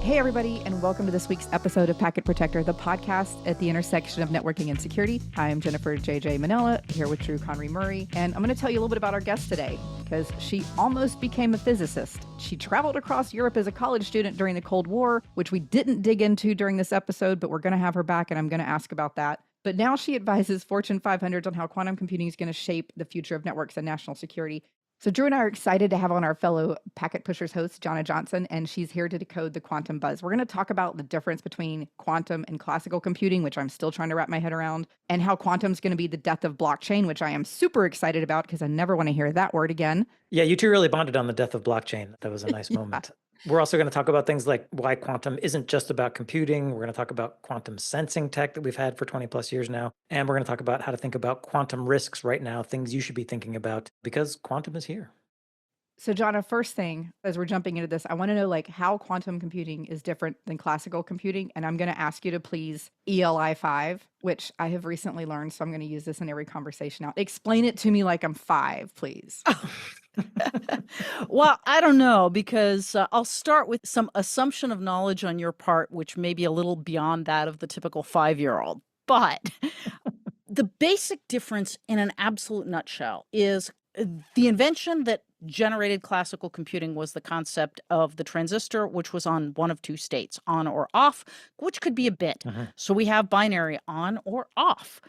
Hey, everybody, and welcome to this week's episode of Packet Protector, the podcast at the intersection of networking and security. I'm Jennifer JJ Manella, here with Drew Conry Murray, and I'm going to tell you a little bit about our guest today because she almost became a physicist. She traveled across Europe as a college student during the Cold War, which we didn't dig into during this episode, but we're going to have her back, and I'm going to ask about that. But now she advises Fortune 500s on how quantum computing is going to shape the future of networks and national security. So Drew and I are excited to have on our fellow Packet Pushers host, Johna Johnson, and she's here to decode the quantum buzz. We're going to talk about the difference between quantum and classical computing, which I'm still trying to wrap my head around, and how quantum is going to be the death of blockchain, which I am super excited about because I never want to hear that word again. Yeah, you two really bonded on the death of blockchain. That was a nice Yeah. moment. We're also going to talk about things like why quantum isn't just about computing. We're going to talk about quantum sensing tech that we've had for 20 plus years now. And we're going to talk about how to think about quantum risks right now, things you should be thinking about because quantum is here. So, John, first thing, as we're jumping into this, I want to know how quantum computing is different than classical computing. And I'm going to ask you to please ELI 5, which I have recently learned. So I'm going to use this in every conversation now. Explain it to me like I'm 5, please. Well, I don't know, because I'll start with some assumption of knowledge on your part, which may be a little beyond that of the typical 5-year-old. But the basic difference in an absolute nutshell is the invention that generated classical computing was the concept of the transistor, which was on one of two states, on or off, which could be a bit. So we have binary on or off.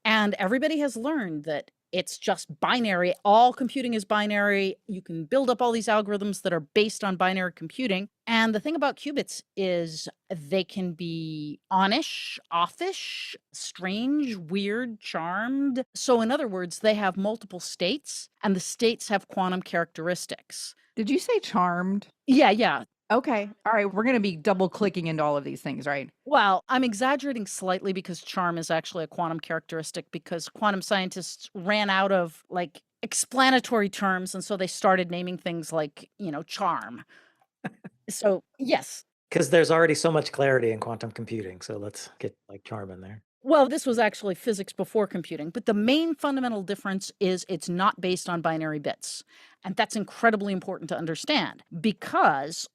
And everybody has learned that it's just binary. All computing is binary. You can build up all these algorithms that are based on binary computing. And the thing about qubits is they can be onish, offish, strange, weird, charmed. So in other words, they have multiple states, and the states have quantum characteristics. Did you say charmed? Yeah. Okay. All right. We're going to be double clicking into all of these things, right? Well, I'm exaggerating slightly because charm is actually a quantum characteristic, because quantum scientists ran out of explanatory terms, and so they started naming things like, charm. So, yes. Because there's already so much clarity in quantum computing. So let's get charm in there. Well, this was actually physics before computing, but the main fundamental difference is it's not based on binary bits. And that's incredibly important to understand, because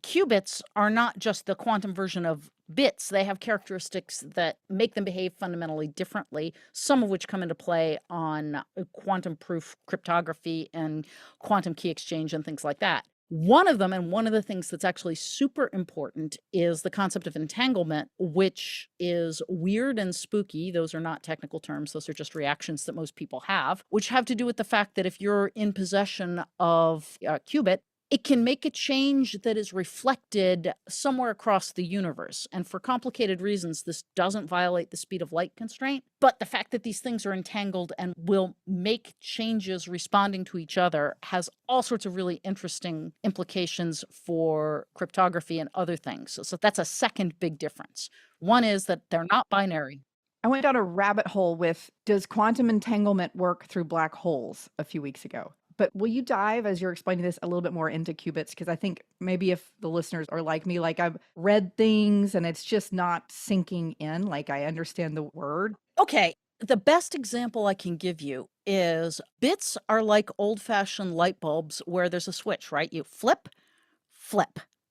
qubits are not just the quantum version of bits. They have characteristics that make them behave fundamentally differently, some of which come into play on quantum proof cryptography and quantum key exchange and things like that. One of them, and one of the things that's actually super important, is the concept of entanglement, which is weird and spooky. Those are not technical terms. Those are just reactions that most people have, which have to do with the fact that if you're in possession of a qubit, it can make a change that is reflected somewhere across the universe. And for complicated reasons, this doesn't violate the speed of light constraint. But the fact that these things are entangled and will make changes responding to each other has all sorts of really interesting implications for cryptography and other things. So that's a second big difference. One is that they're not binary. I went down a rabbit hole with, does quantum entanglement work through black holes a few weeks ago? But will you dive, as you're explaining this, a little bit more into qubits? Because I think maybe if the listeners are like me, I've read things and it's just not sinking in. I understand the word. Okay. The best example I can give you is bits are like old-fashioned light bulbs where there's a switch, right? You flip.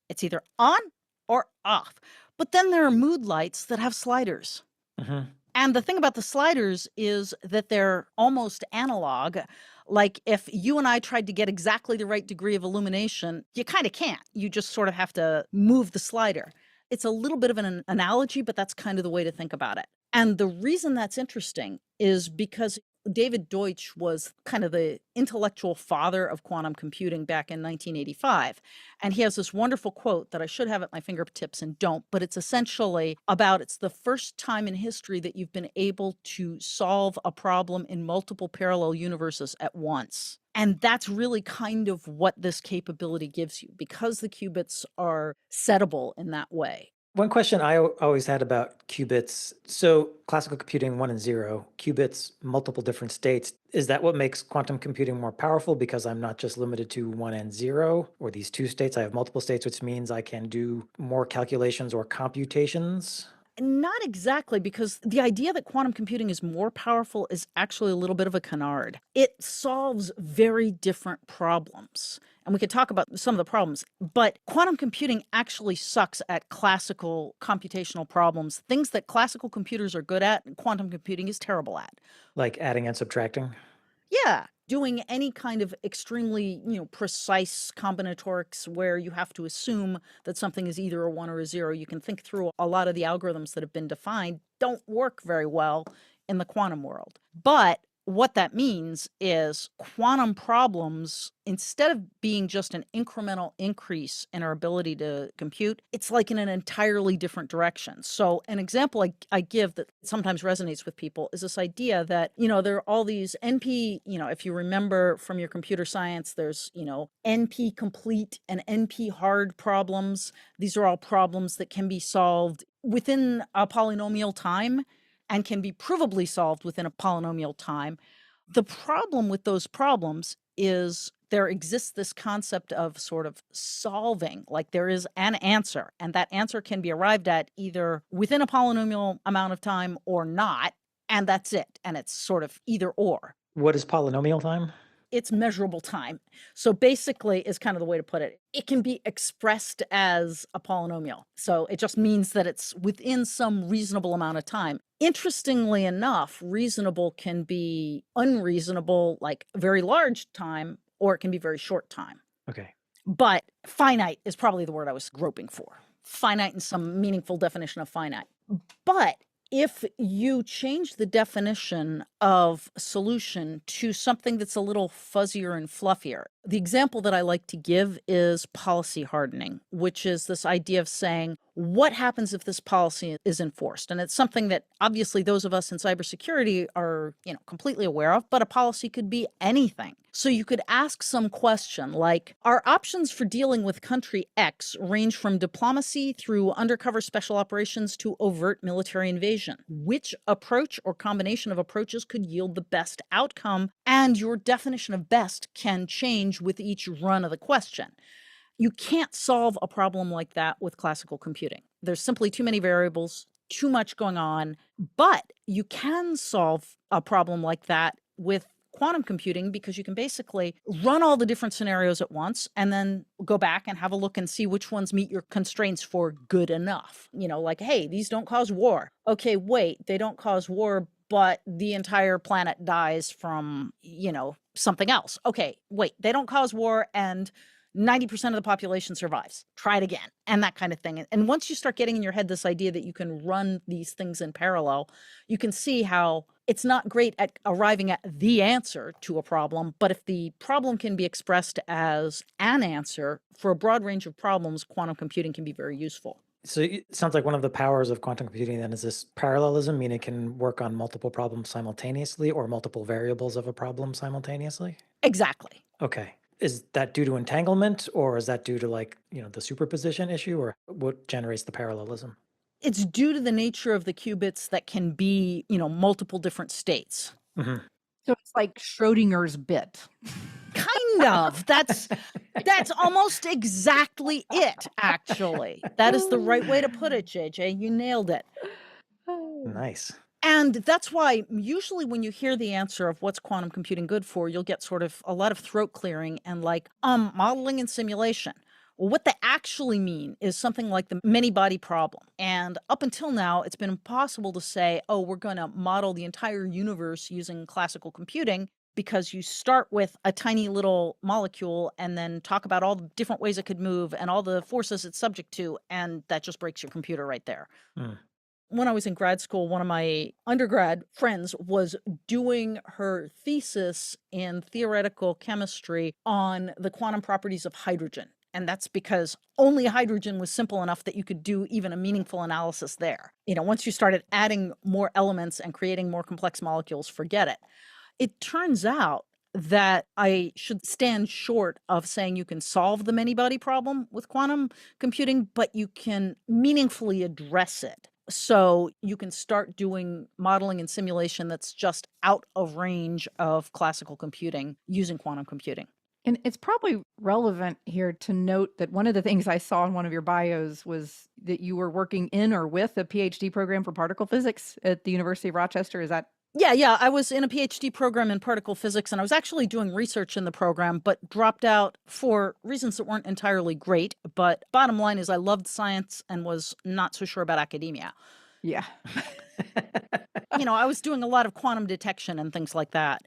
It's either on or off. But then there are mood lights that have sliders. And the thing about the sliders is that they're almost analog. Like if you and I tried to get exactly the right degree of illumination, you kind of can't. You just sort of have to move the slider. It's a little bit of an analogy, but that's kind of the way to think about it. And the reason that's interesting is because David Deutsch was kind of the intellectual father of quantum computing back in 1985. And he has this wonderful quote that I should have at my fingertips and don't, but it's essentially about it's the first time in history that you've been able to solve a problem in multiple parallel universes at once. And that's really kind of what this capability gives you, because the qubits are settable in that way. One question I always had about qubits. So classical computing 1 and 0, qubits, multiple different states. Is that what makes quantum computing more powerful? Because I'm not just limited to 1 and 0 or these two states. I have multiple states, which means I can do more calculations or computations. Not exactly, because the idea that quantum computing is more powerful is actually a little bit of a canard. It solves very different problems. And we could talk about some of the problems, but quantum computing actually sucks at classical computational problems. Things that classical computers are good at, quantum computing is terrible at. Like adding and subtracting? Yeah, doing any kind of extremely, precise combinatorics where you have to assume that something is either a 1 or a 0. You can think through a lot of the algorithms that have been defined don't work very well in the quantum world. But what that means is quantum problems, instead of being just an incremental increase in our ability to compute, it's like in an entirely different direction. So an example I give that sometimes resonates with people is this idea that, there are all these NP, if you remember from your computer science, there's, NP complete and NP hard problems. These are all problems that can be solved within a polynomial time and can be provably solved within a polynomial time. The problem with those problems is there exists this concept of sort of solving, like there is an answer, and that answer can be arrived at either within a polynomial amount of time or not, and that's it. And it's sort of either or. What is polynomial time? It's measurable time. So basically is kind of the way to put it. It can be expressed as a polynomial. So it just means that it's within some reasonable amount of time. Interestingly enough, reasonable can be unreasonable, like very large time, or it can be very short time. Okay. But finite is probably the word I was groping for. Finite in some meaningful definition of finite. But if you change the definition of solution to something that's a little fuzzier and fluffier, the example that I like to give is policy hardening, which is this idea of saying, what happens if this policy is enforced? And it's something that obviously those of us in cybersecurity are, completely aware of, but a policy could be anything. So you could ask some question like, our options for dealing with country X range from diplomacy through undercover special operations to overt military invasion. Which approach or combination of approaches could yield the best outcome? And your definition of best can change with each run of the question. You can't solve a problem like that with classical computing. There's simply too many variables, too much going on, but you can solve a problem like that with quantum computing because you can basically run all the different scenarios at once and then go back and have a look and see which ones meet your constraints for good enough. Like, hey, these don't cause war. Okay, wait, they don't cause war, but the entire planet dies from, something else. Okay, wait, they don't cause war and 90% of the population survives. Try it again, and that kind of thing. And once you start getting in your head this idea that you can run these things in parallel, you can see how it's not great at arriving at the answer to a problem, but if the problem can be expressed as an answer for a broad range of problems, quantum computing can be very useful. So it sounds like one of the powers of quantum computing then is this parallelism, meaning it can work on multiple problems simultaneously or multiple variables of a problem simultaneously? Exactly. Okay. Is that due to entanglement or is that due to the superposition issue or what generates the parallelism? It's due to the nature of the qubits that can be, multiple different states. Mhm. So it's like Schrodinger's bit. Kind of. That's almost exactly it, actually. That is the right way to put it, JJ. You nailed it. Nice. And that's why usually when you hear the answer of what's quantum computing good for, you'll get sort of a lot of throat clearing and like, modeling and simulation. Well, what they actually mean is something like the many body problem. And up until now, it's been impossible to say, oh, we're going to model the entire universe using classical computing, because you start with a tiny little molecule and then talk about all the different ways it could move and all the forces it's subject to. And that just breaks your computer right there. Mm. When I was in grad school, one of my undergrad friends was doing her thesis in theoretical chemistry on the quantum properties of hydrogen. And that's because only hydrogen was simple enough that you could do even a meaningful analysis there. Once you started adding more elements and creating more complex molecules, forget it. It turns out that I should stand short of saying you can solve the many-body problem with quantum computing, but you can meaningfully address it. So you can start doing modeling and simulation that's just out of range of classical computing using quantum computing. And it's probably relevant here to note that one of the things I saw in one of your bios was that you were working in or with a PhD program for particle physics at the University of Rochester. Is that Yeah. I was in a PhD program in particle physics, and I was actually doing research in the program, but dropped out for reasons that weren't entirely great. But bottom line is I loved science and was not so sure about academia. yeah. I was doing a lot of quantum detection and things like that.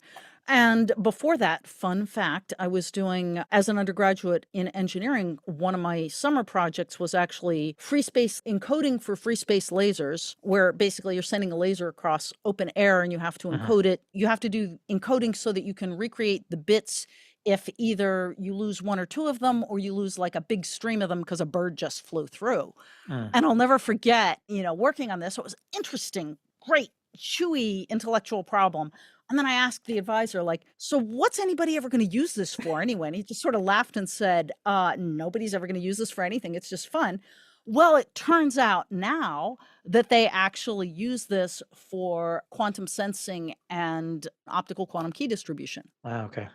And before that, fun fact, I was doing, as an undergraduate in engineering, one of my summer projects was actually free space encoding for free space lasers, where basically you're sending a laser across open air and you have to Mhm. encode it. You have to do encoding so that you can recreate the bits if either you lose one or two of them or you lose like a big stream of them because a bird just flew through. Mm. And I'll never forget, working on this. It was interesting, great, chewy intellectual problem. And then I asked the advisor, like, so what's anybody ever going to use this for anyway? And he just sort of laughed and said, nobody's ever going to use this for anything. It's just fun. Well, it turns out now that they actually use this for quantum sensing and optical quantum key distribution. Wow, okay.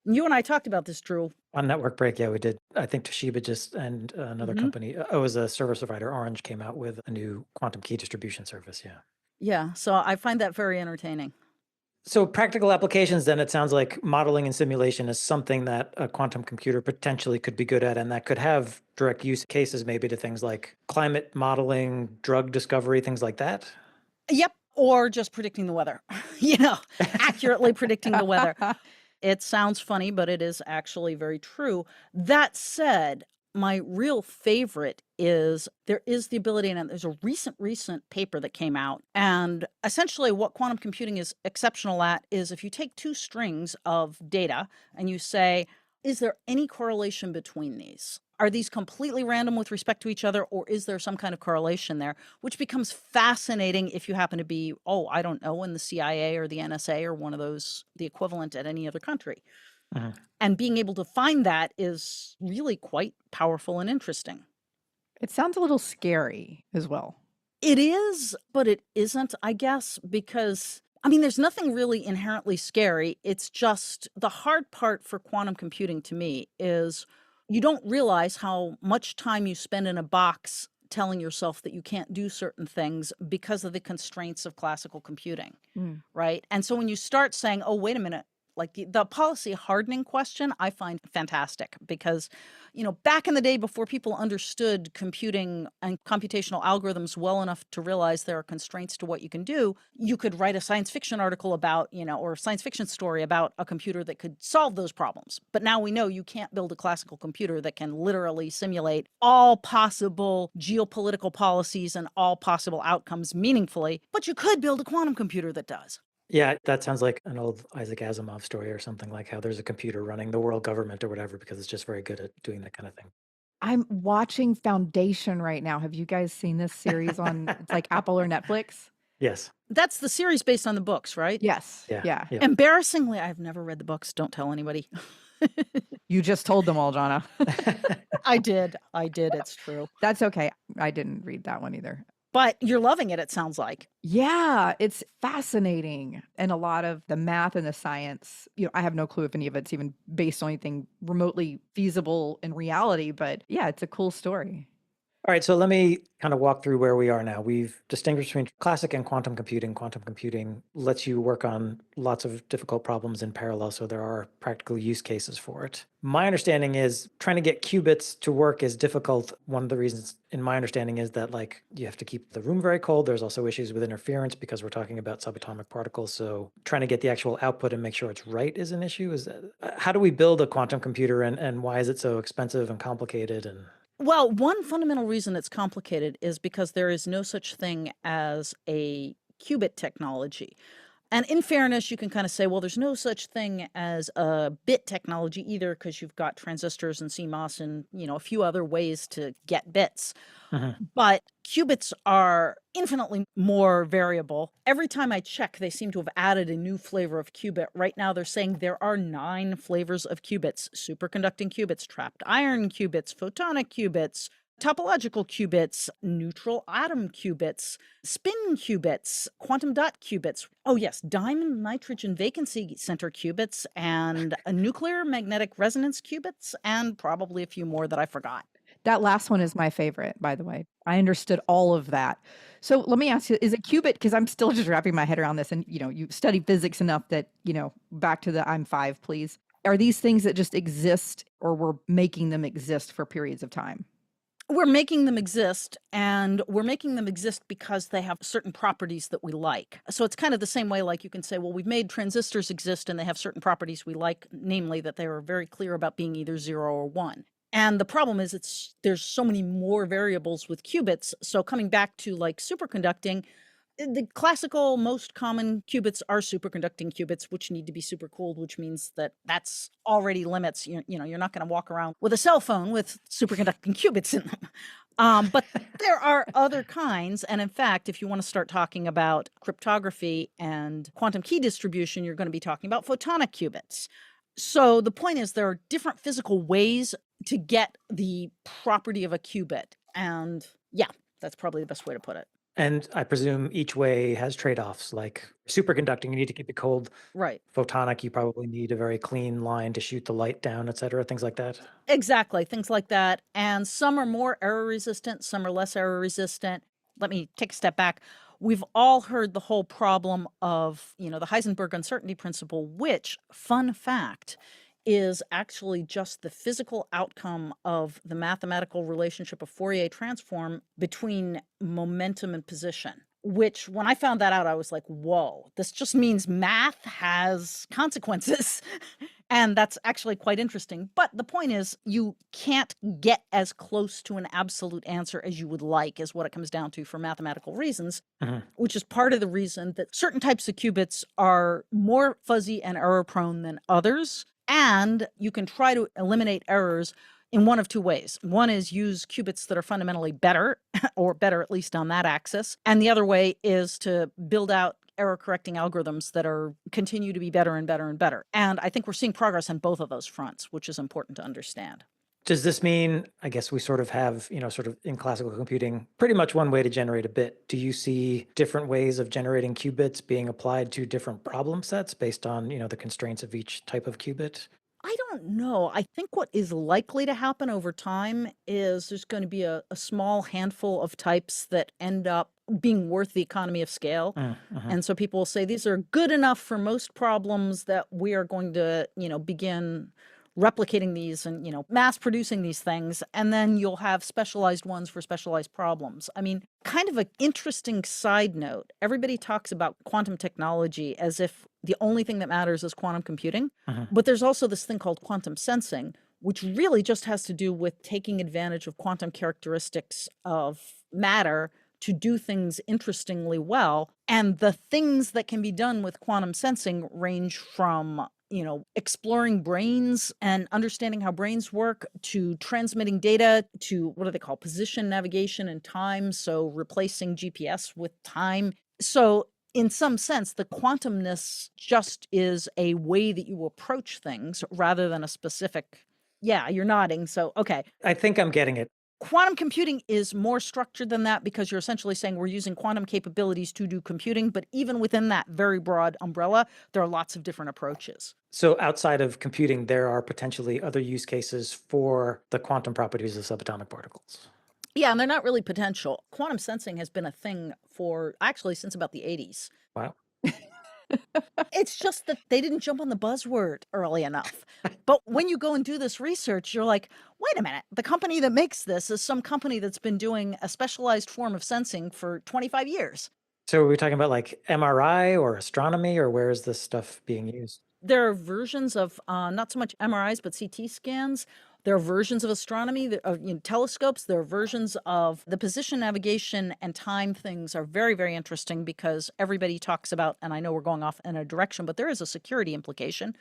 You and I talked about this, Drew. On Network Break, yeah, we did. I think Toshiba just and another Mhm. company, it was a service provider, Orange, came out with a new quantum key distribution service. Yeah. Yeah, so I find that very entertaining. So practical applications, then it sounds like modeling and simulation is something that a quantum computer potentially could be good at, and that could have direct use cases maybe to things like climate modeling, drug discovery, things like that. Yep, or just predicting the weather. Accurately predicting the weather. It sounds funny, but it is actually very true. That said, my real favorite is there is the ability, and there's a recent paper that came out. And essentially, what quantum computing is exceptional at is if you take two strings of data and you say, is there any correlation between these? Are these completely random with respect to each other, or is there some kind of correlation there? Which becomes fascinating if you happen to be, I don't know, in the CIA or the NSA or one of those, the equivalent at any other country. Mhm. And being able to find that is really quite powerful and interesting. It sounds a little scary as well. It is, but it isn't, I guess, because there's nothing really inherently scary. It's just the hard part for quantum computing to me is you don't realize how much time you spend in a box telling yourself that you can't do certain things because of the constraints of classical computing, Mm. right? And so when you start saying, oh, wait a minute, like the policy hardening question, I find fantastic because, back in the day before people understood computing and computational algorithms well enough to realize there are constraints to what you can do, you could write a science fiction article about, or a science fiction story about a computer that could solve those problems. But now we know you can't build a classical computer that can literally simulate all possible geopolitical policies and all possible outcomes meaningfully, but you could build a quantum computer that does. Yeah, that sounds like an old Isaac Asimov story or something, like how there's a computer running the world government or whatever because it's just very good at doing that kind of thing. I'm watching Foundation right now. Have you guys seen this series on it's like Apple or Netflix? Yes. That's the series based on the books, right? Yes. Yeah. Yeah. Yeah. Embarrassingly, I've never read the books. Don't tell anybody. You just told them all, Johna. I did. It's true. That's okay. I didn't read that one either. But you're loving it, it sounds like. Yeah, it's fascinating. And a lot of the math and the science, I have no clue if any of it's even based on anything remotely feasible in reality, but yeah, it's a cool story. All right, so let me kind of walk through where we are now. We've distinguished between classic and quantum computing. Quantum computing lets you work on lots of difficult problems in parallel, so there are practical use cases for it. My understanding is trying to get qubits to work is difficult. One of the reasons, in my understanding, is that you have to keep the room very cold. There's also issues with interference because we're talking about subatomic particles. So trying to get the actual output and make sure it's right is an issue. How do we build a quantum computer, and why is it so expensive and complicated? Well, one fundamental reason it's complicated is because there is no such thing as a qubit technology. And in fairness, you can kind of say, well, there's no such thing as a bit technology either because you've got transistors and CMOS and, a few other ways to get bits. Mhm. But qubits are infinitely more variable. Every time I check, they seem to have added a new flavor of qubit. Right now, they're saying there are 9 flavors of qubits: superconducting qubits, trapped iron qubits, photonic qubits, topological qubits, neutral atom qubits, spin qubits, quantum dot qubits. Oh, yes, diamond nitrogen vacancy center qubits, and nuclear magnetic resonance qubits, and probably a few more that I forgot. That last one is my favorite, by the way. I understood all of that. So let me ask you, is a qubit, because I'm still just wrapping my head around this, and you study physics enough that, back to the I'm five, please. Are these things that just exist, or we're making them exist for periods of time? We're making them exist, and we're making them exist because they have certain properties that we like. So it's kind of the same way, like you can say, well, we've made transistors exist and they have certain properties we like, namely that they are very clear about being either 0 or 1. And the problem is there's so many more variables with qubits. So coming back to like superconducting, the classical most common qubits are superconducting qubits, which need to be supercooled, which means that's already limits. You're not going to walk around with a cell phone with superconducting qubits in them. But there are other kinds. And in fact, if you want to start talking about cryptography and quantum key distribution, you're going to be talking about photonic qubits. So the point is there are different physical ways to get the property of a qubit. And yeah, that's probably the best way to put it. And I presume each way has trade-offs, like superconducting, you need to keep it cold. Right. Photonic, you probably need a very clean line to shoot the light down, et cetera, things like that. Exactly, things like that. And some are more error resistant, some are less error resistant. Let me take a step back. We've all heard the whole problem of, the Heisenberg uncertainty principle, which, fun fact, is actually just the physical outcome of the mathematical relationship of Fourier transform between momentum and position, which when I found that out, I was like, whoa, this just means math has consequences. And that's actually quite interesting. But the point is, you can't get as close to an absolute answer as you would like, is what it comes down to for mathematical reasons, which is part of the reason that certain types of qubits are more fuzzy and error prone than others. And you can try to eliminate errors in one of two ways. One is use qubits that are fundamentally better, or better at least on that axis. And the other way is to build out error correcting algorithms that continue to be better and better and better. And I think we're seeing progress on both of those fronts, which is important to understand. Does this mean, I guess we sort of have, sort of in classical computing, pretty much one way to generate a bit. Do you see different ways of generating qubits being applied to different problem sets based on, the constraints of each type of qubit? I don't know. I think what is likely to happen over time is there's going to be a small handful of types that end up being worth the economy of scale. And so people will say these are good enough for most problems that we are going to, begin replicating these and, mass producing these things. And then you'll have specialized ones for specialized problems. I mean, kind of an interesting side note. Everybody talks about quantum technology as if the only thing that matters is quantum computing. But there's also this thing called quantum sensing, which really just has to do with taking advantage of quantum characteristics of matter to do things interestingly well. And the things that can be done with quantum sensing range from exploring brains and understanding how brains work, to transmitting data, to what do they call position navigation and time. So replacing GPS with time. So in some sense, the quantumness just is a way that you approach things rather than a specific. Yeah, you're nodding. So, okay. I think I'm getting it. Quantum computing is more structured than that because you're essentially saying we're using quantum capabilities to do computing. But even within that very broad umbrella, there are lots of different approaches. So outside of computing, there are potentially other use cases for the quantum properties of subatomic particles. Yeah, and they're not really potential. Quantum sensing has been a thing for actually since about the 80s. Wow. It's just that they didn't jump on the buzzword early enough. But when you go and do this research, you're like, wait a minute, the company that makes this is some company that's been doing a specialized form of sensing for 25 years. So are we talking about like MRI or astronomy, or where is this stuff being used? There are versions of not so much MRIs, but CT scans. There are versions of astronomy, of telescopes. There are versions of the position navigation and time things are very, very interesting because everybody talks about, and I know we're going off in a direction, but there is a security implication,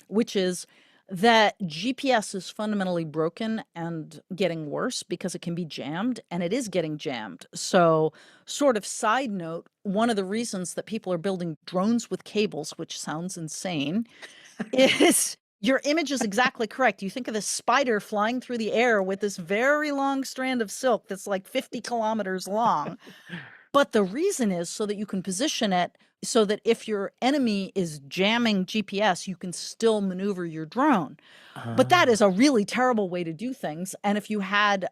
which is that GPS is fundamentally broken and getting worse because it can be jammed, and it is getting jammed. So, sort of side note, one of the reasons that people are building drones with cables, which sounds insane, is Your image is exactly correct. You think of this spider flying through the air with this very long strand of silk that's like 50 kilometers long. But the reason is so that you can position it so that if your enemy is jamming GPS, you can still maneuver your drone. But that is a really terrible way to do things. And if you had,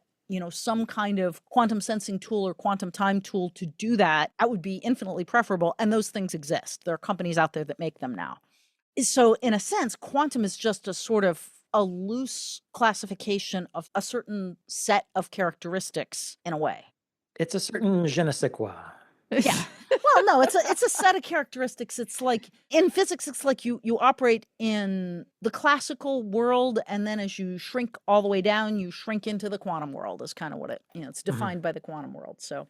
some kind of quantum sensing tool or quantum time tool to do that, that would be infinitely preferable. And those things exist. There are companies out there that make them now. So in a sense, quantum is just a sort of a loose classification of a certain set of characteristics in a way. It's a certain je ne sais quoi. Yeah. Well, no, it's a set of characteristics. It's like in physics, it's like you operate in the classical world, and then as you shrink all the way down, you shrink into the quantum world is kind of what it's defined by the quantum world. So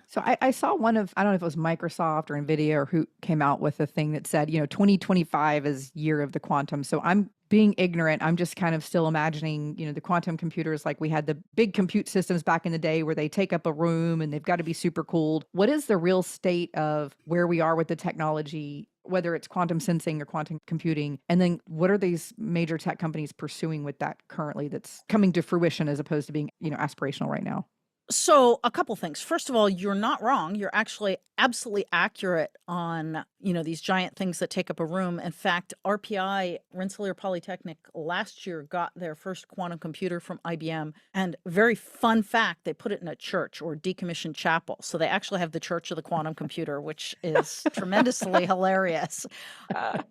So I saw one of, I don't know if it was Microsoft or NVIDIA or who came out with a thing that said, 2025 is year of the quantum. So I'm being ignorant. I'm just kind of still imagining, the quantum computers, like we had the big compute systems back in the day where they take up a room and they've got to be super cooled. What is the real state of where we are with the technology, whether it's quantum sensing or quantum computing? And then what are these major tech companies pursuing with that currently that's coming to fruition as opposed to being, aspirational right now? So a couple things. First of all, you're not wrong. You're actually absolutely accurate on, these giant things that take up a room. In fact, RPI, Rensselaer Polytechnic, last year got their first quantum computer from IBM. And very fun fact, they put it in a church or decommissioned chapel. So they actually have the Church of the Quantum Computer, which is tremendously hilarious.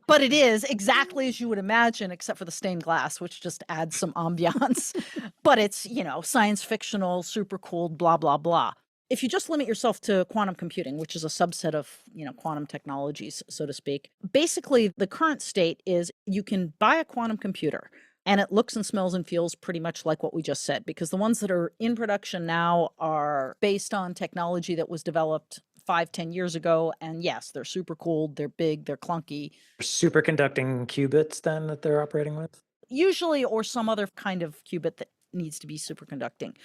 But it is exactly as you would imagine, except for the stained glass, which just adds some ambiance. But it's, science fictional, super cool, blah, blah, blah. If you just limit yourself to quantum computing, which is a subset of, quantum technologies, so to speak, basically the current state is you can buy a quantum computer and it looks and smells and feels pretty much like what we just said, because the ones that are in production now are based on technology that was developed 5-10 years ago. And yes, they're super cooled, they're big, they're clunky. Superconducting qubits then that they're operating with? Usually, or some other kind of qubit that needs to be superconducting.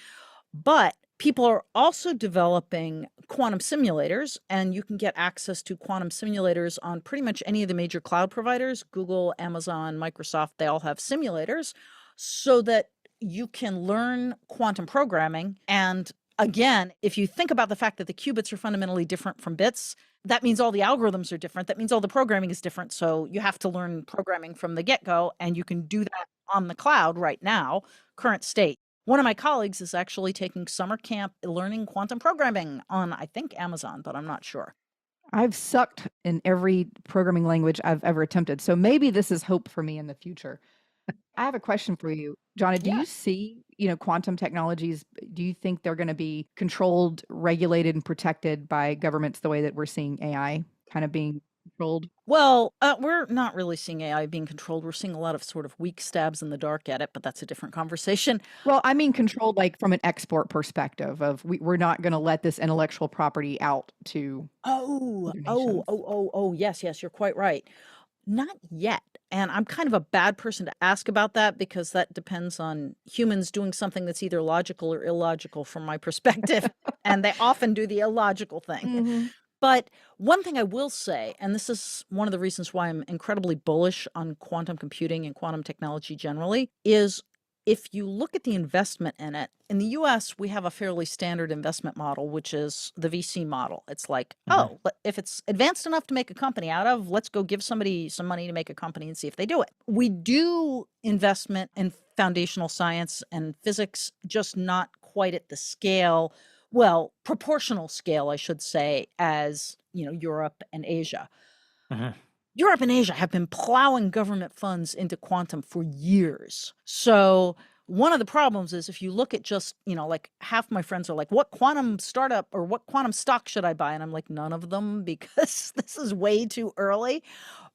But people are also developing quantum simulators, and you can get access to quantum simulators on pretty much any of the major cloud providers. Google, Amazon, Microsoft, they all have simulators so that you can learn quantum programming. And again, if you think about the fact that the qubits are fundamentally different from bits, that means all the algorithms are different. That means all the programming is different. So you have to learn programming from the get-go, and you can do that on the cloud right now, current state. One of my colleagues is actually taking summer camp learning quantum programming on, I think, Amazon, but I'm not sure. I've sucked in every programming language I've ever attempted. So maybe this is hope for me in the future. I have a question for you, Johna. Do Yeah. you see, quantum technologies, do you think they're going to be controlled, regulated, and protected by governments the way that we're seeing AI kind of being controlled? Well, we're not really seeing AI being controlled. We're seeing a lot of sort of weak stabs in the dark at it, but that's a different conversation. Well, I mean controlled like from an export perspective of we're not going to let this intellectual property out to Oh, other oh, nations. oh, oh, oh, yes, you're quite right. Not yet. And I'm kind of a bad person to ask about that because that depends on humans doing something that's either logical or illogical from my perspective. And they often do the illogical thing. Mhm. But one thing I will say, and this is one of the reasons why I'm incredibly bullish on quantum computing and quantum technology generally, is if you look at the investment in it, in the US, we have a fairly standard investment model, which is the VC model. It's like, oh, if it's advanced enough to make a company out of, let's go give somebody some money to make a company and see if they do it. We do investment in foundational science and physics, just not quite at the scale, well, proportional scale, I should say, as, Europe and Asia. Mhm. Europe and Asia have been plowing government funds into quantum for years. So one of the problems is if you look at just, like half my friends are like, what quantum startup or what quantum stock should I buy? And I'm like, none of them, because this is way too early.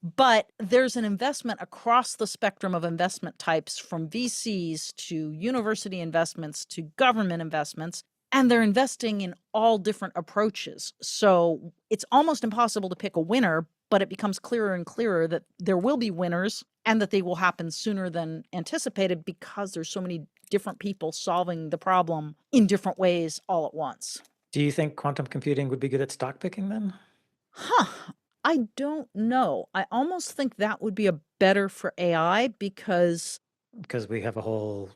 But there's an investment across the spectrum of investment types, from VCs to university investments to government investments. And they're investing in all different approaches. So it's almost impossible to pick a winner, but it becomes clearer and clearer that there will be winners and that they will happen sooner than anticipated because there's so many different people solving the problem in different ways all at once. Do you think quantum computing would be good at stock picking then? I don't know. I almost think that would be a better for AI because we have a whole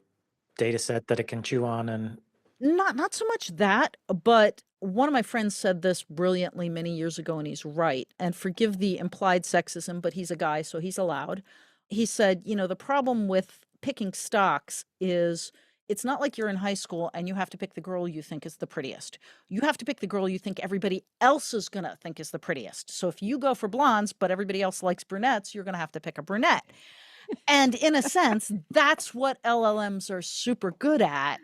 data set that it can chew on and not so much that, but one of my friends said this brilliantly many years ago, and he's right. And forgive the implied sexism, but he's a guy, so he's allowed. He said, the problem with picking stocks is it's not like you're in high school and you have to pick the girl you think is the prettiest. You have to pick the girl you think everybody else is going to think is the prettiest. So if you go for blondes, but everybody else likes brunettes, you're going to have to pick a brunette. And in a sense, that's what LLMs are super good at,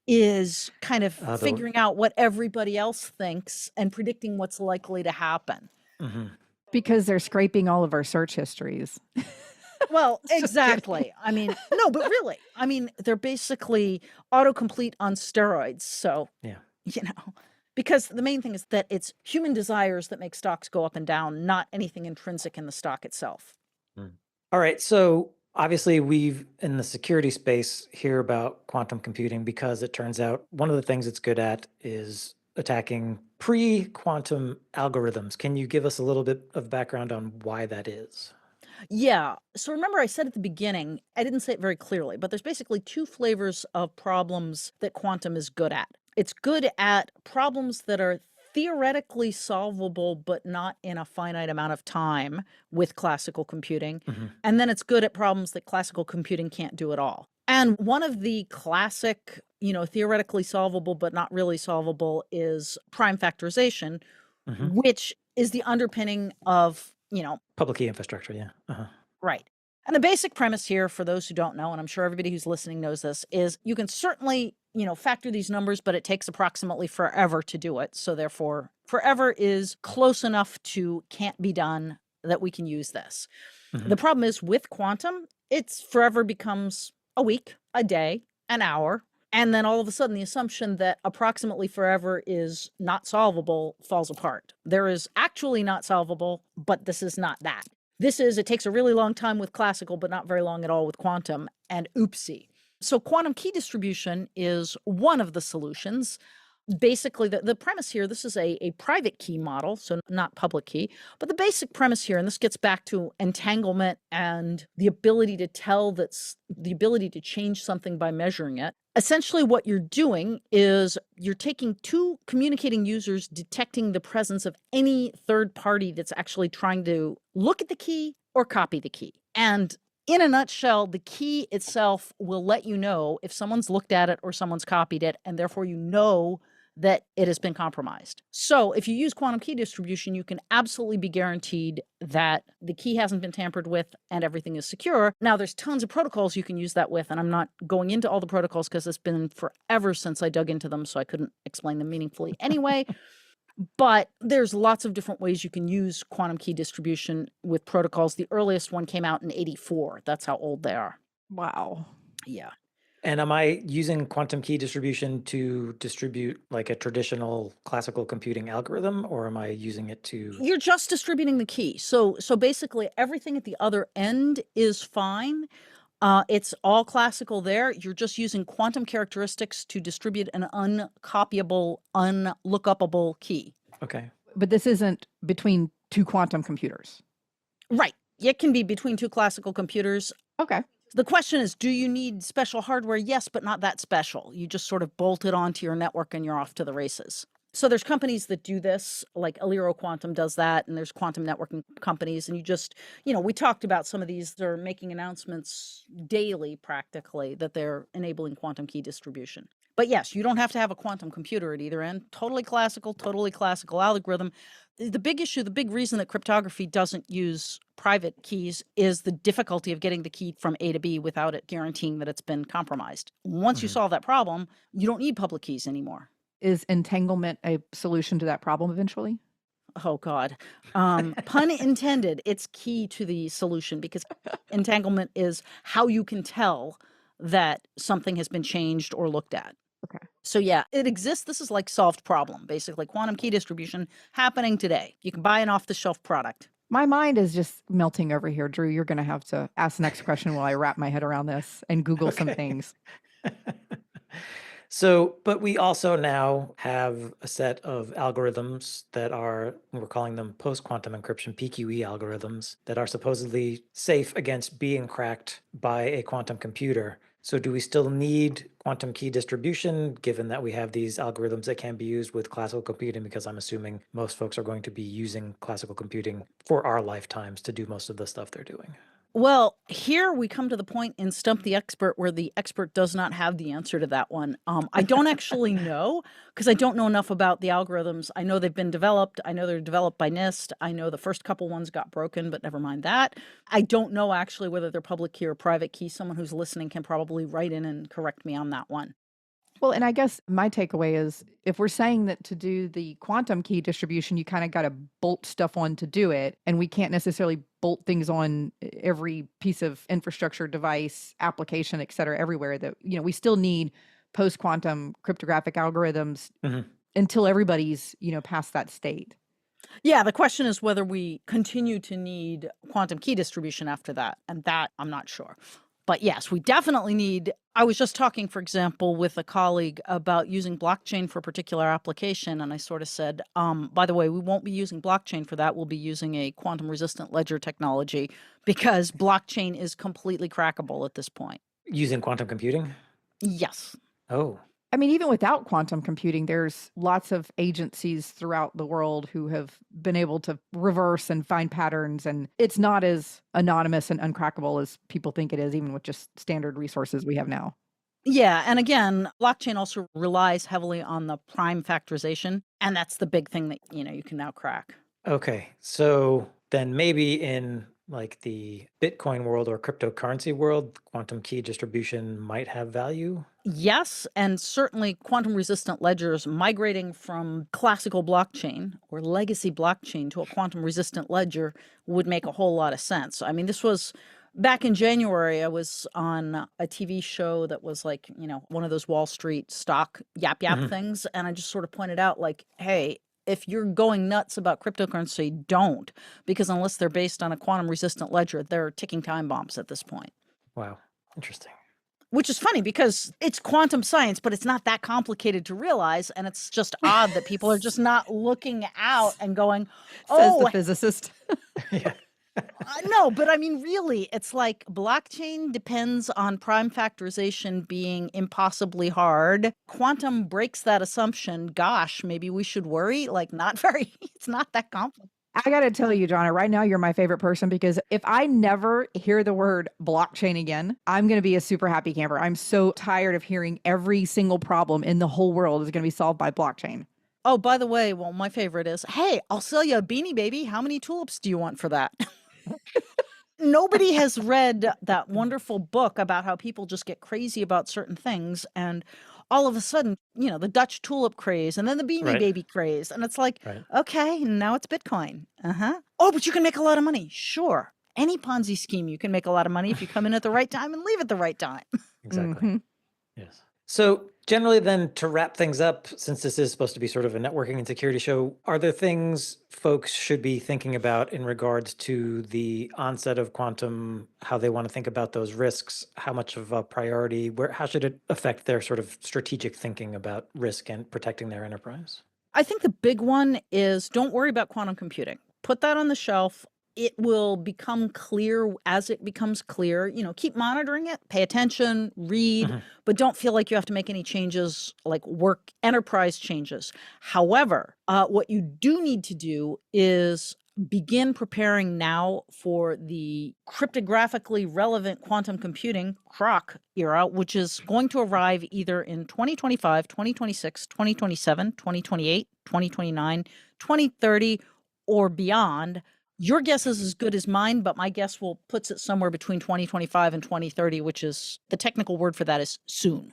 is kind of figuring out what everybody else thinks and predicting what's likely to happen. Mm-hmm. Because they're scraping all of our search histories. Well, exactly. I mean, no, but really, I mean, they're basically autocomplete on steroids. So, yeah, because the main thing is that it's human desires that make stocks go up and down, not anything intrinsic in the stock itself. All right. So obviously we've, in the security space, hear about quantum computing because it turns out one of the things it's good at is attacking pre-quantum algorithms. Can you give us a little bit of background on why that is? Yeah. So remember I said at the beginning, I didn't say it very clearly, but there's basically two flavors of problems that quantum is good at. It's good at problems that are theoretically solvable, but not in a finite amount of time with classical computing. Mm-hmm. And then it's good at problems that classical computing can't do at all. And one of the classic, theoretically solvable, but not really solvable is prime factorization, Mm-hmm. which is the underpinning of, public key infrastructure. Yeah. Uh-huh. Right. And the basic premise here, for those who don't know, and I'm sure everybody who's listening knows this, is you can certainly, factor these numbers, but it takes approximately forever to do it. So therefore, forever is close enough to can't be done that we can use this. Mm-hmm. The problem is with quantum, it's forever becomes a week, a day, an hour. And then all of a sudden, the assumption that approximately forever is not solvable falls apart. There is actually not solvable, but this is not that. It takes a really long time with classical, but not very long at all with quantum, and oopsie. So quantum key distribution is one of the solutions. Basically, the premise here, this is a private key model, so not public key, but the basic premise here, and this gets back to entanglement and the ability to the ability to change something by measuring it. Essentially, what you're doing is you're taking two communicating users, detecting the presence of any third party that's actually trying to look at the key or copy the key. And in a nutshell, the key itself will let you know if someone's looked at it or someone's copied it, and therefore you know that it has been compromised. So if you use quantum key distribution, you can absolutely be guaranteed that the key hasn't been tampered with and everything is secure. Now, there's tons of protocols you can use that with, and I'm not going into all the protocols because it's been forever since I dug into them, so I couldn't explain them meaningfully anyway. But there's lots of different ways you can use quantum key distribution with protocols. The earliest one came out in 1984. That's how old they are. Wow. Yeah. And am I using quantum key distribution to distribute like a traditional classical computing algorithm, or am I using it to? You're just distributing the key. So basically everything at the other end is fine. It's all classical there. You're just using quantum characteristics to distribute an uncopyable, unlookupable key. Okay. But this isn't between two quantum computers. Right. It can be between two classical computers. Okay. The question is, do you need special hardware? Yes, but not that special. You just sort of bolt it onto your network and you're off to the races. So there's companies that do this, like Aliro Quantum does that, and there's quantum networking companies, and you just, we talked about some of these. They're making announcements daily, practically, that they're enabling quantum key distribution. But yes, you don't have to have a quantum computer at either end. Totally classical algorithm. The big issue, the big reason that cryptography doesn't use private keys is the difficulty of getting the key from A to B without it guaranteeing that it's been compromised. Once you solve that problem, you don't need public keys anymore. Is entanglement a solution to that problem eventually? Oh, God. Pun intended, it's key to the solution, because entanglement is how you can tell that something has been changed or looked at. Okay. So yeah, it exists. This is like solved problem, basically. Quantum key distribution happening today. You can buy an off-the-shelf product. My mind is just melting over here. Drew, you're going to have to ask the next question while I wrap my head around this and Google some things. So, but we also now have a set of algorithms that are, we're calling them post-quantum encryption, PQE algorithms, that are supposedly safe against being cracked by a quantum computer. So do we still need quantum key distribution, given that we have these algorithms that can be used with classical computing? Because I'm assuming most folks are going to be using classical computing for our lifetimes to do most of the stuff they're doing. Well, here we come to the point in Stump the Expert where the expert does not have the answer to that one. I don't actually know because I don't know enough about the algorithms. I know they've been developed. I know they're developed by NIST. I know the first couple ones got broken, but never mind that. I don't know actually whether they're public key or private key. Someone who's listening can probably write in and correct me on that one. Well, and I guess my takeaway is if we're saying that to do the quantum key distribution, you kind of got to bolt stuff on to do it. And we can't necessarily bolt things on every piece of infrastructure, device, application, et cetera, everywhere. That, we still need post quantum cryptographic algorithms until everybody's, past that state. Yeah, the question is whether we continue to need quantum key distribution after that. And that I'm not sure. But yes, we definitely need. I was just talking, for example, with a colleague about using blockchain for a particular application. And I sort of said, by the way, we won't be using blockchain for that. We'll be using a quantum resistant ledger technology because blockchain is completely crackable at this point. Using quantum computing? Yes. Oh. I mean, even without quantum computing, there's lots of agencies throughout the world who have been able to reverse and find patterns. And it's not as anonymous and uncrackable as people think it is, even with just standard resources we have now. Yeah. And again, blockchain also relies heavily on the prime factorization. And that's the big thing that, you can now crack. Okay. So then maybe in like the Bitcoin world or cryptocurrency world, quantum key distribution might have value? Yes, and certainly quantum resistant ledgers migrating from classical blockchain or legacy blockchain to a quantum resistant ledger would make a whole lot of sense. I mean, this was back in January. I was on a TV show that was like, one of those Wall Street stock yap things. And I just sort of pointed out like, hey, if you're going nuts about cryptocurrency, don't, because unless they're based on a quantum resistant ledger, they're ticking time bombs at this point. Wow. Interesting. Which is funny because it's quantum science, but it's not that complicated to realize. And it's just odd that people are just not looking out and going, Says the physicist. Yeah. No, but I mean, really, it's like blockchain depends on prime factorization being impossibly hard. Quantum breaks that assumption. Gosh, maybe we should worry. Like, it's not that complicated. I got to tell you, Johna, right now you're my favorite person because if I never hear the word blockchain again, I'm going to be a super happy camper. I'm so tired of hearing every single problem in the whole world is going to be solved by blockchain. Oh, by the way, well, my favorite is, hey, I'll sell you a beanie baby. How many tulips do you want for that? Nobody has read that wonderful book about how people just get crazy about certain things. And all of a sudden, the Dutch tulip craze and then the beanie baby craze. And it's like, okay, now it's Bitcoin. Oh, but you can make a lot of money. Sure. Any Ponzi scheme, you can make a lot of money if you come in at the right time and leave at the right time. Exactly. Yes. So generally then, to wrap things up, since this is supposed to be sort of a networking and security show, are there things folks should be thinking about in regards to the onset of quantum, how they want to think about those risks, how much of a priority, how should it affect their sort of strategic thinking about risk and protecting their enterprise? I think the big one is don't worry about quantum computing. Put that on the shelf. It will become clear as it becomes clear. Keep monitoring it, pay attention, read, but don't feel like you have to make any changes like work enterprise changes. However, what you do need to do is begin preparing now for the cryptographically relevant quantum computing CROC era, which is going to arrive either in 2025, 2026, 2027, 2028, 2029, 2030, or beyond. Your guess is as good as mine, but my guess puts it somewhere between 2025 and 2030, which is the technical word for that is soon.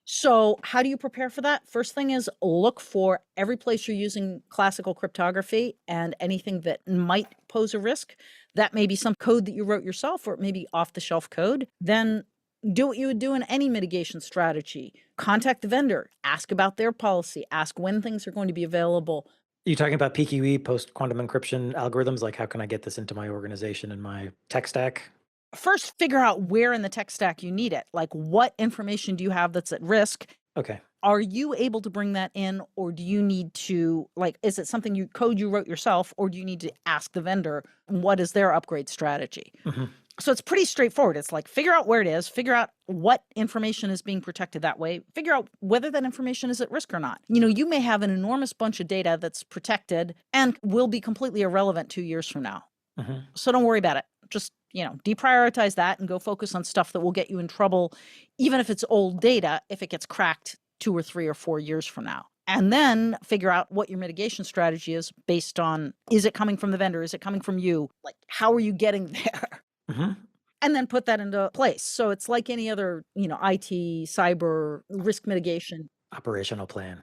So how do you prepare for that? First thing is look for every place you're using classical cryptography and anything that might pose a risk. That may be some code that you wrote yourself, or it may be off-the-shelf code. Then do what you would do in any mitigation strategy. Contact the vendor, ask about their policy, ask when things are going to be available. Are you talking about PQE, post-quantum encryption algorithms? Like, how can I get this into my organization and my tech stack? First, figure out where in the tech stack you need it. Like, what information do you have that's at risk? Okay. Are you able to bring that in, or do you need to, like, is it something you wrote yourself, or do you need to ask the vendor what is their upgrade strategy? Hmm. So it's pretty straightforward. It's like, figure out where it is, figure out what information is being protected that way, figure out whether that information is at risk or not. You may have an enormous bunch of data that's protected and will be completely irrelevant 2 years from now. Hmm. So don't worry about it. Just, deprioritize that and go focus on stuff that will get you in trouble, even if it's old data, if it gets cracked 2 or 3 or 4 years from now. And then figure out what your mitigation strategy is based on, is it coming from the vendor? Is it coming from you? Like, how are you getting there? Hmm. And then put that into place. So it's like any other, IT, cyber risk mitigation. Operational plan.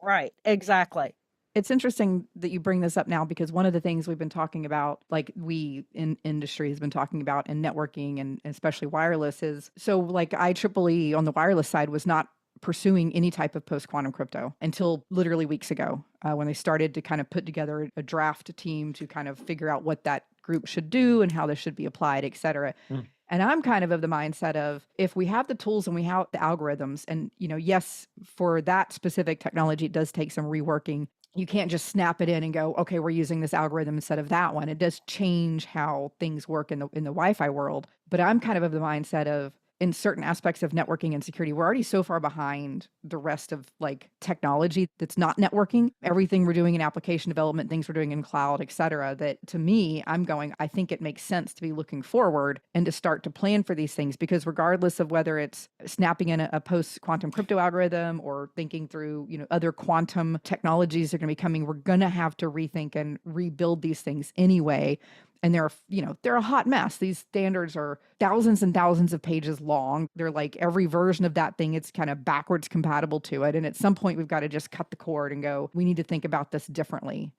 Right. Exactly. It's interesting that you bring this up now, because one of the things we've been talking about, like we in industry has been talking about in networking and especially wireless, is so like IEEE on the wireless side was not pursuing any type of post-quantum crypto until literally weeks ago, when they started to kind of put together a draft team to kind of figure out what that group should do and how this should be applied, et cetera. Mm. And I'm kind of the mindset of, if we have the tools and we have the algorithms, and, yes, for that specific technology, it does take some reworking. You can't just snap it in and go, okay, we're using this algorithm instead of that one. It does change how things work in the Wi-Fi world. But I'm kind of the mindset of, in certain aspects of networking and security, we're already so far behind the rest of like technology that's not networking. Everything we're doing in application development, things we're doing in cloud, et cetera, that to me, I think it makes sense to be looking forward and to start to plan for these things, because regardless of whether it's snapping in a post-quantum crypto algorithm or thinking through, other quantum technologies that are going to be coming, we're going to have to rethink and rebuild these things anyway. And they're a hot mess. These standards are thousands and thousands of pages long. They're like every version of that thing, it's kind of backwards compatible to it. And at some point, we've got to just cut the cord and go, we need to think about this differently.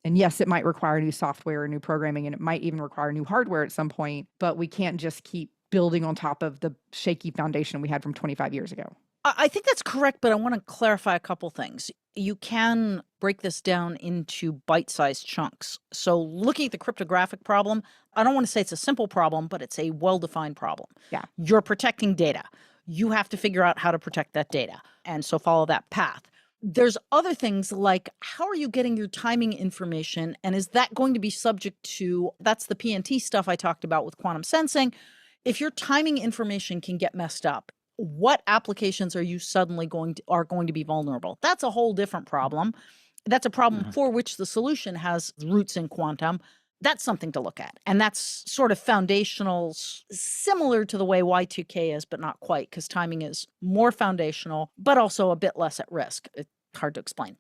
And yes, it might require new software, new programming, and it might even require new hardware at some point, but we can't just keep building on top of the shaky foundation we had from 25 years ago. I think that's correct, but I want to clarify a couple things. You can break this down into bite-sized chunks. So looking at the cryptographic problem, I don't want to say it's a simple problem, but it's a well-defined problem. Yeah. You're protecting data. You have to figure out how to protect that data. And so follow that path. There's other things like, how are you getting your timing information? And is that going to be subject to, that's the PNT stuff I talked about with quantum sensing. If your timing information can get messed up, what applications are you suddenly going to be vulnerable? That's a whole different problem. That's a problem for which the solution has roots in quantum. That's something to look at. And that's sort of foundational, similar to the way Y2K is, but not quite, because timing is more foundational, but also a bit less at risk. It's hard to explain.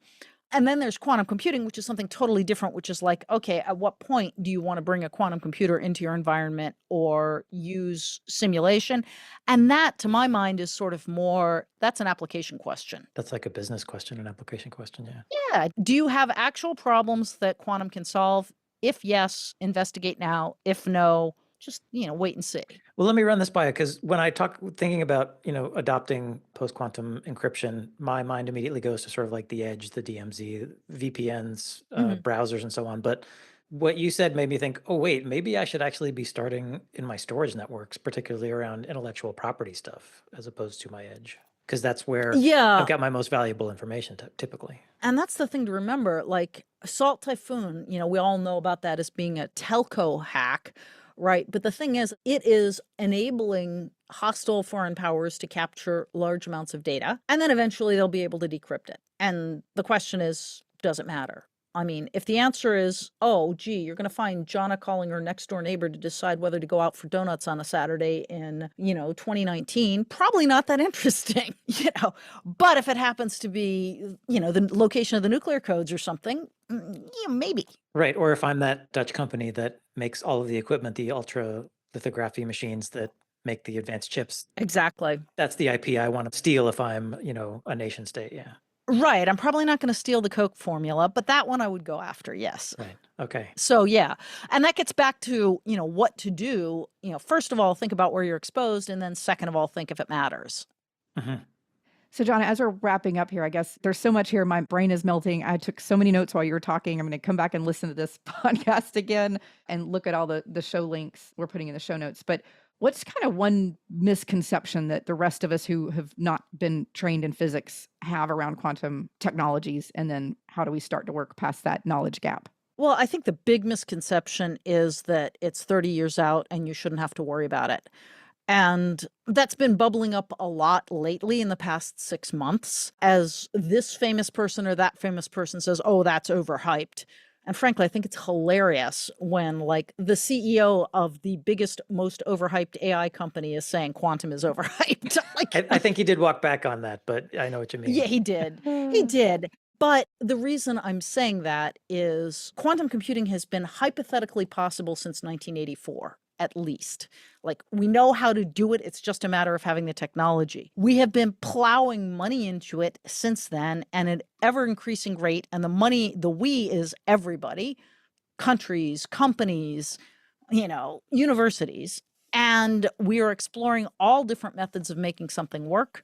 And then there's quantum computing, which is something totally different, which is like, okay, at what point do you want to bring a quantum computer into your environment or use simulation? And that, to my mind, is sort of more, that's an application question. That's like a business question, an application question. Yeah. Yeah. Do you have actual problems that quantum can solve? If yes, investigate now. If no, just, wait and see. Well, let me run this by you, because when I thinking about, adopting post-quantum encryption, my mind immediately goes to sort of like the edge, the DMZ, VPNs, browsers, and so on. But what you said made me think, oh, wait, maybe I should actually be starting in my storage networks, particularly around intellectual property stuff, as opposed to my edge, because that's where I've got my most valuable information typically. And that's the thing to remember, like Salt Typhoon, we all know about that as being a telco hack. Right. But the thing is, it is enabling hostile foreign powers to capture large amounts of data, and then eventually they'll be able to decrypt it. And the question is, does it matter? I mean, if the answer is, oh, gee, you're going to find Johna calling her next door neighbor to decide whether to go out for donuts on a Saturday in, 2019, probably not that interesting, But if it happens to be, the location of the nuclear codes or something, maybe. Right. Or if I'm that Dutch company that makes all of the equipment, the ultra lithography machines that make the advanced chips. Exactly. That's the IP I want to steal if I'm, a nation state. Yeah. Right. I'm probably not going to steal the Coke formula, but that one I would go after. Yes. Right. Okay. So, yeah. And that gets back to, what to do. First of all, think about where you're exposed. And then second of all, think if it matters. Mm-hmm. So, John, as we're wrapping up here, I guess there's so much here. My brain is melting. I took so many notes while you were talking. I'm going to come back and listen to this podcast again and look at all the show links we're putting in the show notes. But What's kind of one misconception that the rest of us who have not been trained in physics have around quantum technologies? And then how do we start to work past that knowledge gap? Well, I think the big misconception is that it's 30 years out and you shouldn't have to worry about it. And that's been bubbling up a lot lately in the past 6 months as this famous person or that famous person says, oh, that's overhyped. And frankly, I think it's hilarious when like the CEO of the biggest, most overhyped AI company is saying quantum is overhyped. Like, I think he did walk back on that, but I know what you mean. yeah, he did. He did. But the reason I'm saying that is quantum computing has been hypothetically possible since 1984. At least. Like, we know how to do it. It's just a matter of having the technology. We have been plowing money into it since then and at ever increasing rate. And the money, the we is everybody, countries, companies, universities. And we are exploring all different methods of making something work.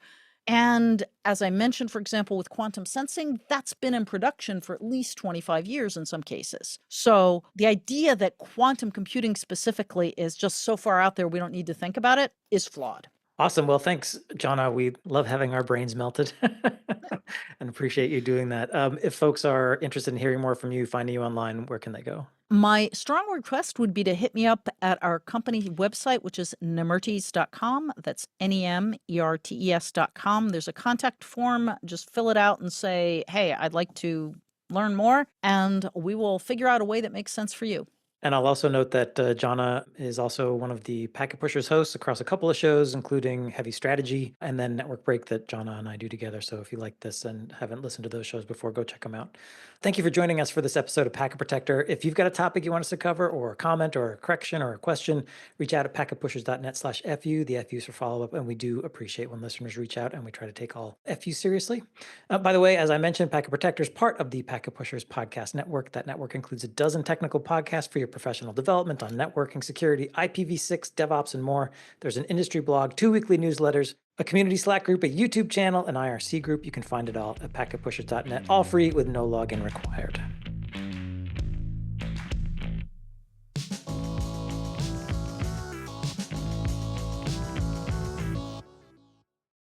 And as I mentioned, for example, with quantum sensing, that's been in production for at least 25 years in some cases. So the idea that quantum computing specifically is just so far out there we don't need to think about it is flawed. Awesome. Well, thanks, Johna. We love having our brains melted and appreciate you doing that. If folks are interested in hearing more from you, finding you online, where can they go? My strong request would be to hit me up at our company website, which is nemertes.com. That's nemertes.com. There's a contact form. Just fill it out and say, hey, I'd like to learn more, and we will figure out a way that makes sense for you. And I'll also note that Johna is also one of the Packet Pushers hosts across a couple of shows, including Heavy Strategy and then Network Break that Johna and I do together. So if you like this and haven't listened to those shows before, go check them out. Thank you for joining us for this episode of Packet Protector. If you've got a topic you want us to cover or a comment or a correction or a question, reach out at packetpushers.net/FU. The FU's for follow-up, and we do appreciate when listeners reach out, and we try to take all FU seriously. By the way, as I mentioned, Packet Protector is part of the Packet Pushers podcast network. That network includes a dozen technical podcasts for your professional development on networking, security, IPv6, DevOps, and more. There's an industry blog, 2 weekly newsletters, a community Slack group, a YouTube channel, an IRC group. You can find it all at packetpushers.net, all free with no login required.